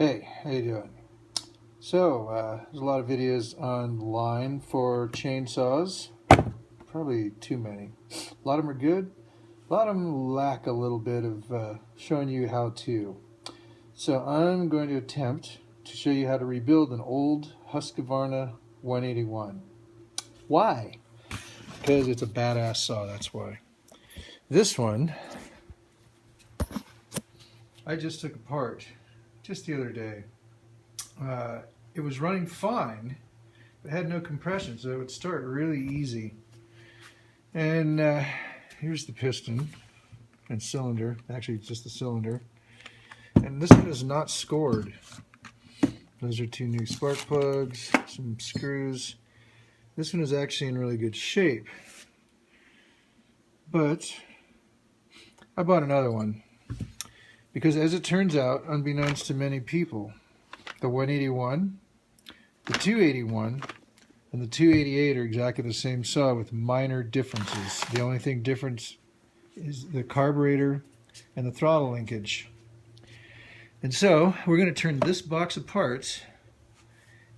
Hey, how you doing? So, there's a lot of videos online for chainsaws. Probably too many. A lot of them are good. A lot of them lack a little bit of showing you how to. So I'm going to attempt to show you how to rebuild an old Husqvarna 181. Why? Because it's a badass saw, that's why. This one, I just took apart just the other day. It was running fine, but had no compression, so it would start really easy. And here's the piston and cylinder. Actually, it's just the cylinder. And this one is not scored. Those are two new spark plugs, some screws. This one is actually in really good shape. But I bought another one because, as it turns out, unbeknownst to many people, the 181, the 281, and the 288 are exactly the same saw with minor differences. The only thing different is the carburetor and the throttle linkage. And so we're going to turn this box of parts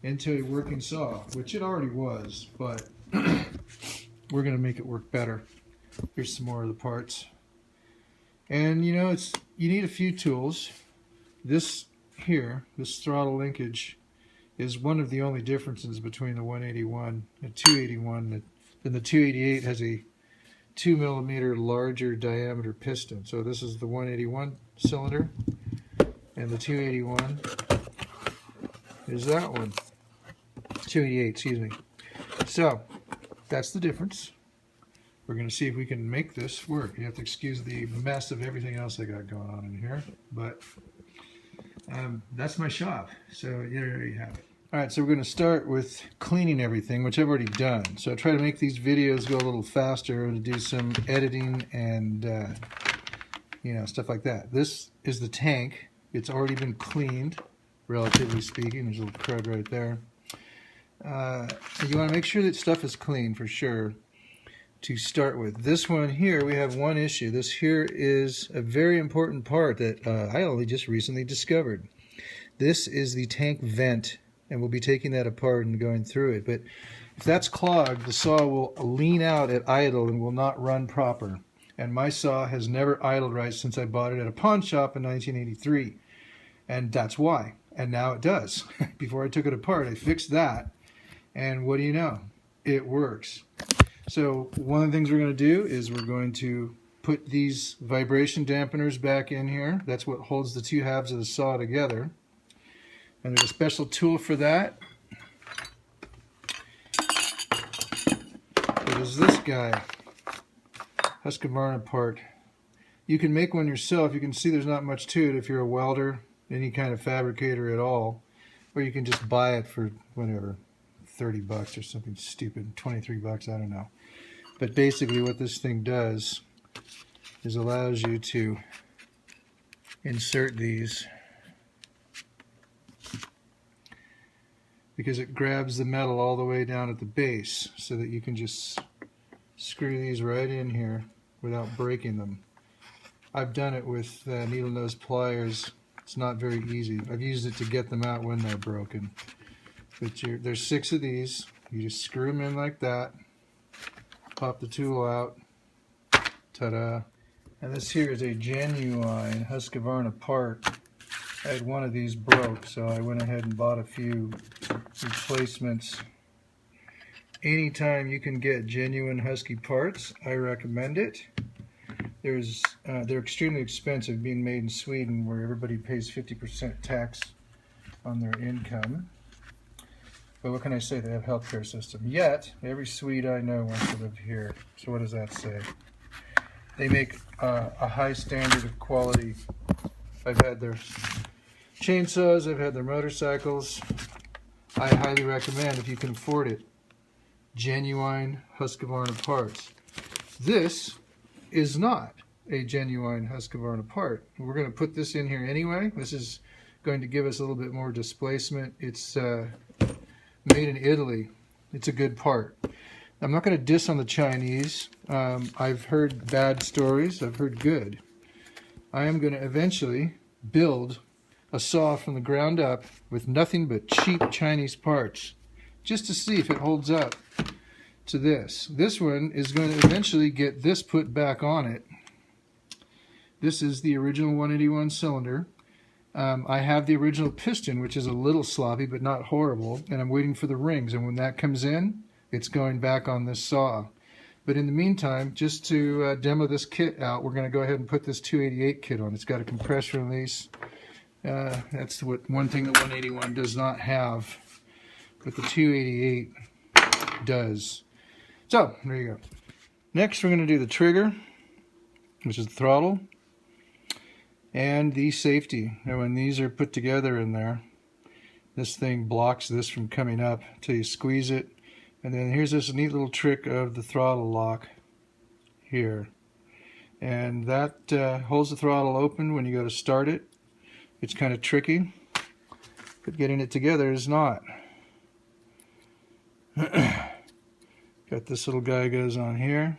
into a working saw, which it already was, but we're going to make it work better. Here's some more of the parts. And you know, you need a few tools. This here, this throttle linkage, is one of the only differences between the 181 and 281. Then the 288 has a 2 millimeter larger diameter piston. So this is the 181 cylinder, and the 281 is that one. 288, excuse me. So that's the difference. We're going to see if we can make this work. You have to excuse the mess of everything else I got going on in here, but that's my shop. So there you have it. All right, so we're going to start with cleaning everything, which I've already done. So I try to make these videos go a little faster and do some editing and you know, stuff like that. This is the tank. It's already been cleaned, relatively speaking. There's a little crud right there. You want to make sure that stuff is clean for sure to start with. This one here, we have one issue. This here is a very important part that I only just recently discovered. This is the tank vent, and we'll be taking that apart and going through it. But if that's clogged, the saw will lean out at idle and will not run proper. And my saw has never idled right since I bought it at a pawn shop in 1983. And that's why. And now it does. Before I took it apart, I fixed that. And what do you know? It works. So one of the things we're going to do is we're going to put these vibration dampeners back in here. That's what holds the two halves of the saw together. And there's a special tool for that. It is this guy, Husqvarna part. You can make one yourself. You can see there's not much to it if you're a welder, any kind of fabricator at all. Or you can just buy it for whatever, 30 bucks or something stupid, 23 bucks, I don't know. But basically what this thing does is allows you to insert these, because it grabs the metal all the way down at the base so that you can just screw these right in here without breaking them. I've done it with needle nose pliers. It's not very easy. I've used it to get them out when they're broken. But there's 6 of these. You just screw them in like that. Pop the tool out. Ta-da. And this here is a genuine Husqvarna part. I had one of these broke, so I went ahead and bought a few replacements. Anytime you can get genuine Husky parts, I recommend it. They're extremely expensive, being made in Sweden, where everybody pays 50% tax on their income. But what can I say? They have a healthcare system. Yet, every Swede I know wants to live here. So what does that say? They make a high standard of quality. I've had their chainsaws, I've had their motorcycles. I highly recommend, if you can afford it, genuine Husqvarna parts. This is not a genuine Husqvarna part. We're going to put this in here anyway. This is going to give us a little bit more displacement. It's made in Italy. It's a good part. I'm not going to diss on the Chinese. I've heard bad stories. I've heard good. I am going to eventually build a saw from the ground up with nothing but cheap Chinese parts, just to see if it holds up to this. This one is going to eventually get this put back on it. This is the original 181 cylinder. I have the original piston, which is a little sloppy but not horrible, and I'm waiting for the rings, and when that comes in, it's going back on this saw. But in the meantime, just to demo this kit out, we're going to go ahead and put this 288 kit on. It's got a compression release. That's one thing the 181 does not have, but the 288 does. So, there you go. Next, we're going to do the trigger, which is the throttle, and the safety. And when these are put together in there, this thing blocks this from coming up until you squeeze it. And then here's this neat little trick of the throttle lock here. And that holds the throttle open when you go to start it. It's kind of tricky, but getting it together is not. Got this little guy goes on here.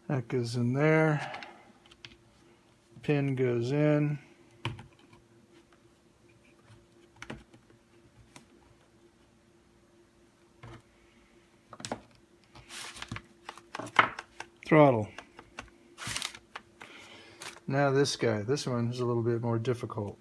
That goes in there. Pin goes in. Throttle. Now this guy, this one is a little bit more difficult.